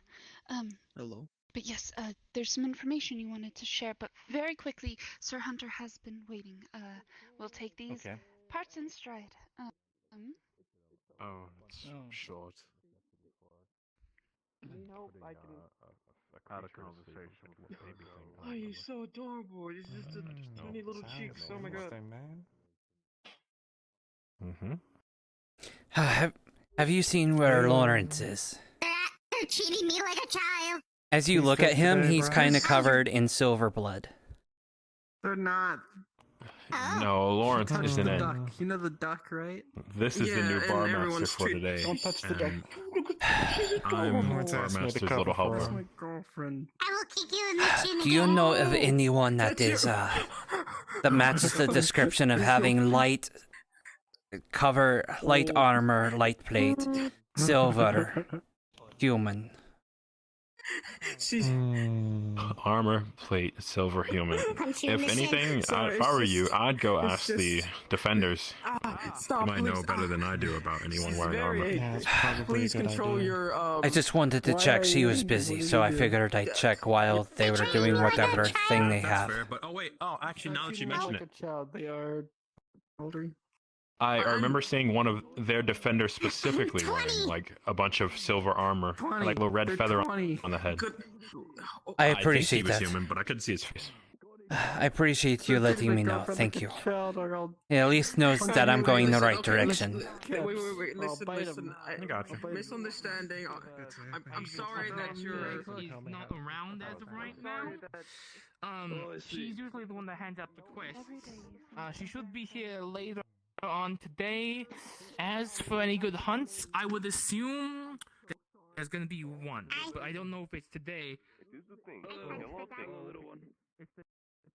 Hello. But yes, there's some information you wanted to share, but very quickly, Sir Hunter has been waiting. We'll take these parts in stride. Oh, it's short. Nope, I can. Had a conversation with maybe. Oh, he's so adorable. He's just a tiny little cheeks. Oh my god. Have you seen where Lawrence is? They're treating me like a child. As you look at him, he's kind of covered in silver blood. They're not. No, Lawrence Touch isn't the in. duck. You know the duck, right? This is the new and bar master everyone's for today. Don't touch the duck. I'm Lawrence bar asked me to master's cover little for helper. her. My girlfriend. I will kick you in the chin Do you know of anyone that is that matches the description of having light armor, light plate, silver, human? Armor, plate, silver, human. Punch you in If the shin. anything, Sorry, if I were it's you, just- I'd go it's ask the just- defenders. Stop, You might know please. better than I do about anyone She's wearing armor. very- Yeah, it's probably Please a good control idea. your. I just wanted to why check are she you was angry? busy, What did so you I do? figured I'd check while they were doing whatever thing they have. But oh wait, actually, now that you mention like it, a child, they are children. I remember seeing one of their defenders specifically wearing like a bunch of silver armor, and, like a little red feather on the head. I think he appreciate was that. human, but I couldn't see his face. I appreciate you letting me know. Thank you. Child, or I'll It at least knows that I'm going the right direction. Wait, listen. I got you. Misunderstanding. I'm sorry that you're. She's not around as of right now. She's usually the one that hands out the quests. She should be here later on today. As for any good hunts, I would assume there's gonna be one, but I don't know if it's today.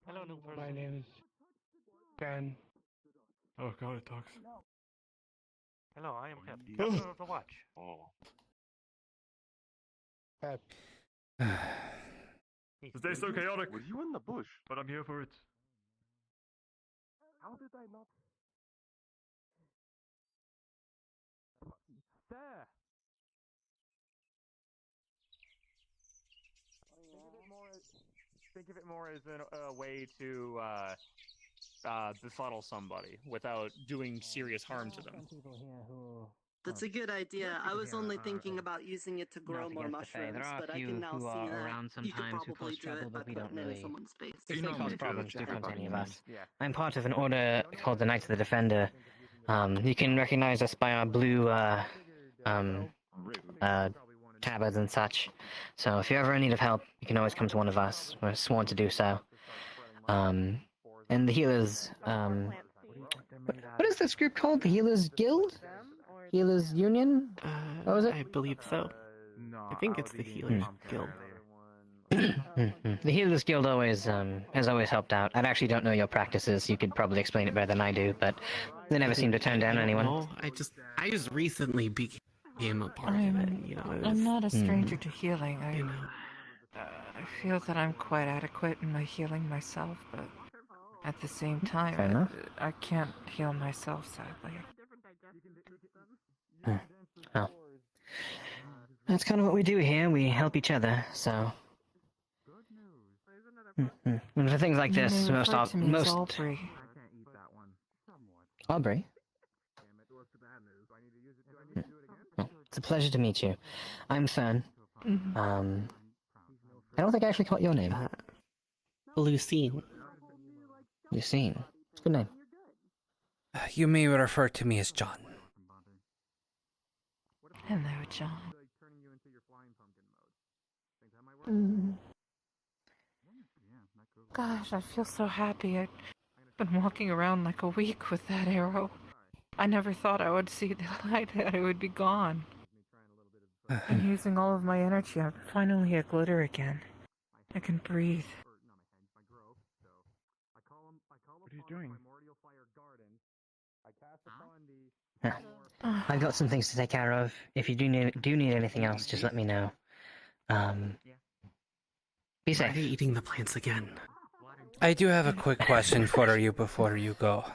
Hello, new person. My name is Ben. Oh god, it talks. Hello, I am Pep, Captain of the Watch. Oh. Pep. This day's so chaotic. Were you in the bush? But I'm here for it. How did I not? There. Think of it more as a way to befuddle somebody without doing serious harm to them. That's a good idea. I was only thinking about using it to grow more mushrooms, There are but a I few can now who see are that around you could sometimes who probably cause do trouble, it by but we don't putting it in really. someone's face. If they cause problems, do come to any of us. Yeah. I'm part of an order called the Knights of the Defender. You can recognize us by our blue tabards and such. So if you're ever in need of help, you can always come to one of us. We're sworn to do so. And the healers. What is this group called? The Healers Guild? Healers Union? What was it? I believe so. I think it's the Healers Guild. The Healers Guild always has always helped out. I actually don't know your practices. You could probably explain it better than I do, but they never seem to turn down anyone. No, I just recently became a part of it. You know, I'm not a stranger to healing. You know. I feel that I'm quite adequate in my healing myself, but at the same time, Fair enough. I can't heal myself, sadly. Oh. That's kind of what we do here. We help each other, so. And for things like this, most Aubrey. Aubrey? Oh, it's a pleasure to meet you. I'm Fern. I don't think I actually caught your name. Lucine. Lucine. It's a good name. You may refer to me as John. Hello, John. Gosh, I feel so happy. I've been walking around like a week with that arrow. I never thought I would see the light, that it would be gone. I'm using all of my energy. I'm finally at glitter again. I can breathe. What are you doing? I've got some things to take care of. If you do need anything else, just let me know. Be safe. Why are you eating the plants again? I do have a quick question for you before you go.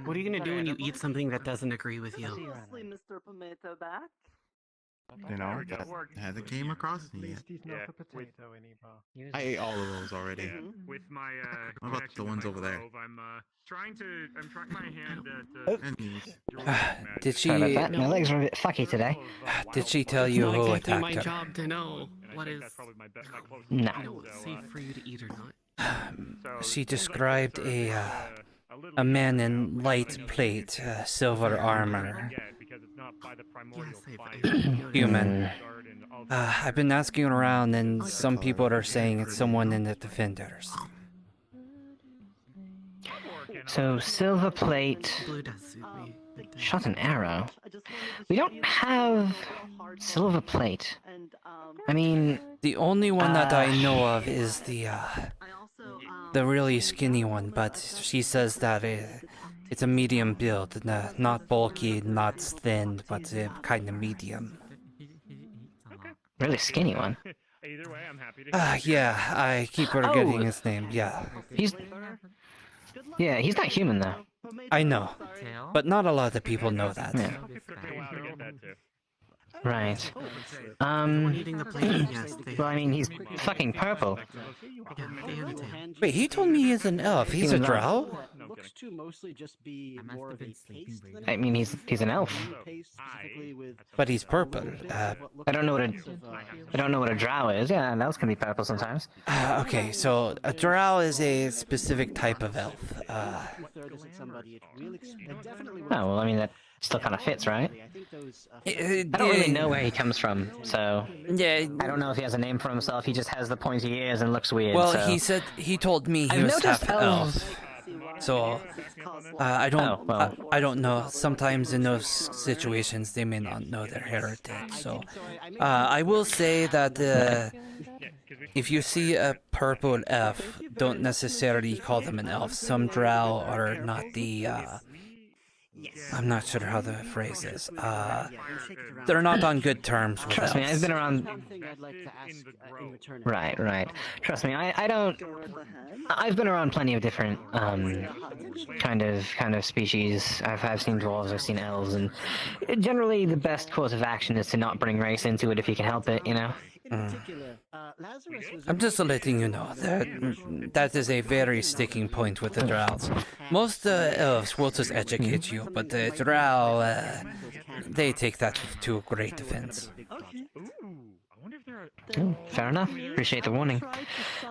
What are you gonna do when you eat something that doesn't agree with you? Mostly Mr. Pomato back. You know, that hasn't came across me yet. I ate all of those already. Yeah, with my What about the ones over there? grove, I'm trying my hand at Did she? Sorry about that. My legs are a bit fucky today. Did she tell you It's who not exactly attacked my her? job to know what is No. safe for you to eat or not. She described a man in light plate, silver armor, human. I've been asking around, and some people are saying it's someone in the Defenders. So, silver plate, shot an arrow. We don't have silver plate. I mean... The only one that I know of is the really skinny one, but she says that it's a medium build, not bulky, not thin, but kind of medium. Really skinny one? Either way, I'm happy to Yeah, I keep forgetting his name, yeah. He's not human though. I know, but not a lot of people know that. Yeah. Right. Well, I mean, he's fucking purple. Wait, he told me he's an elf. He's a drow? Looks to mostly just be more of a paste than I mean, he's an elf. But he's purple. I don't know what a drow is. Yeah, elves can be purple sometimes. Okay, so a drow is a specific type of elf. Oh, well, I mean, that still kind of fits, right? I don't really know where he comes from, so... Yeah. I don't know if he has a name for himself, he just has the pointy ears and looks weird, Well, so... he told me he was half elf. So, I don't know. Sometimes in those situations, they may not know their heritage. So, I will say that if you see a purple elf, don't necessarily call them an elf. Some drow are not the... I'm not sure how the phrase is. They're not on good terms with Trust me, elves. I've been around... Right. Trust me, I've been around plenty of different, kind of species. I've seen dwarves, I've seen elves, and generally the best course of action is to not bring race into it if you can help it, you know? I'm just letting you know that is a very sticking point with the drows. Most elves will just educate you, but the drow, they take that to great offense. Fair enough. Appreciate the warning.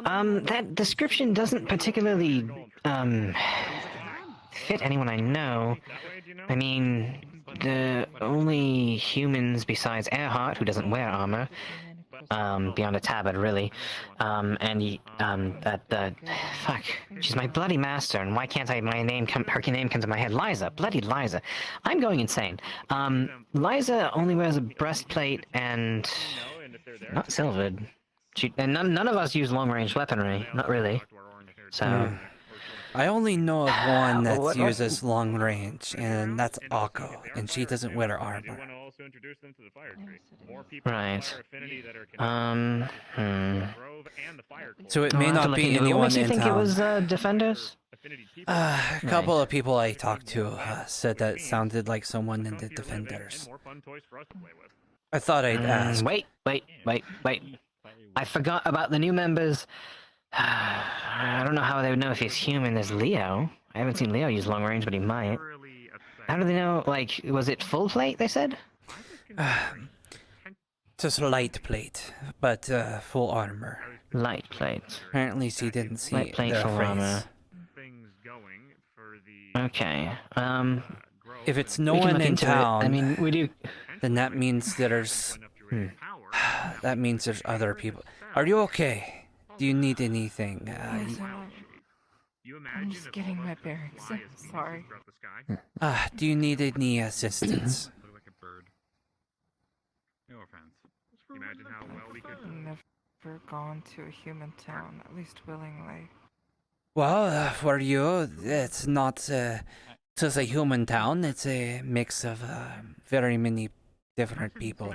That description doesn't particularly, fit anyone I know. I mean, the only humans besides Earhart who doesn't wear armor, beyond a tabard, really, fuck, she's my bloody master, and why can't her name come to my head? Liza, bloody Liza. I'm going insane. Liza only wears a breastplate and not silvered. And none of us use long-range weaponry, not really. So... I only know of one that uses long range, and that's Akko, and she doesn't wear armor. Right. So it may not be anyone what makes you in think town. It was Defenders? A couple of people I talked to said that it sounded like someone in the Defenders. I thought I'd ask. Wait. I forgot about the new members. I don't know how they would know if he's human. There's Leo. I haven't seen Leo use long range, but he might. How do they know? Like, was it full plate, they said? Just light plate, but full armor. Light plate. Apparently she didn't see Light plate, their full phrase. armor. Okay. If it's no we can one look in into it. town, I mean, we do. Then that means there's... that means there's other people. Are you okay? Do you need anything? I'm just getting my bearings. Sorry. Do you need any assistance? Never gone to a human town, at least willingly. Well, for you, it's not just a human town. It's a mix of very many different people.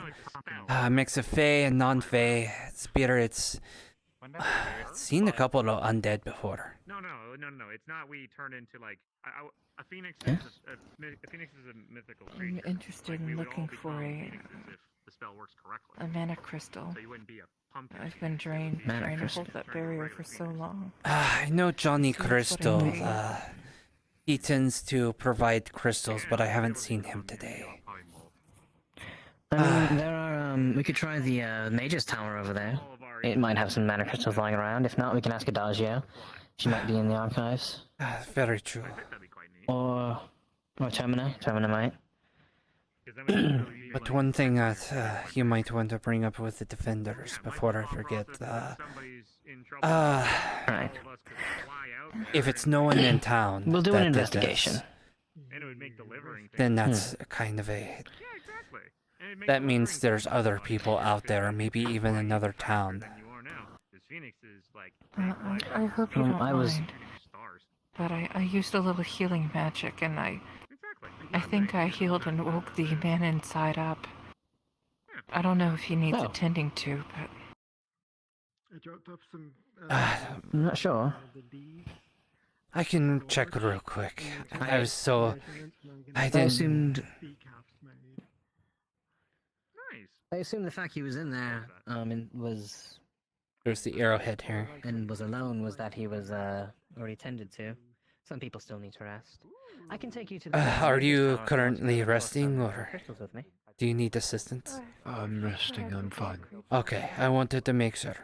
A mix of fae and non-fae, spirits. Seen a couple of undead before. No. It's not. We turn into like a phoenix. A phoenix is a mythical creature. I'm interested in looking for a mana crystal. So you wouldn't be a pumpkin. I've been trying to hold that barrier for so long. I know Johnny Crystal. He tends to provide crystals, but I haven't seen him today. I mean, there are, we could try the Mage's Tower over there. It might have some mana crystals lying around. If not, we can ask Adagio. She might be in the archives. Very true. Or Termina. Termina might. But one thing that you might want to bring up with the defenders before I forget, Right. if it's no one in town, We'll do that an did investigation. then that's kind of a... That means there's other people out there, or maybe even another town. I hope you don't I was- mind. But I used a little healing magic, and I think I healed and woke the man inside up. I don't know if he needs Oh. attending to, but I dropped off some. I'm not sure. I can check real quick. I was so... I I didn't... assumed. Nice. I assume the fact he was in there, and was There's the arrowhead here. and was alone was that he was already tended to. Some people still need to rest. I can take you to the. Are you tower currently to explore resting, some or crystals with me. do you need assistance? I'm resting, I'm fine. Okay, I wanted to make sure.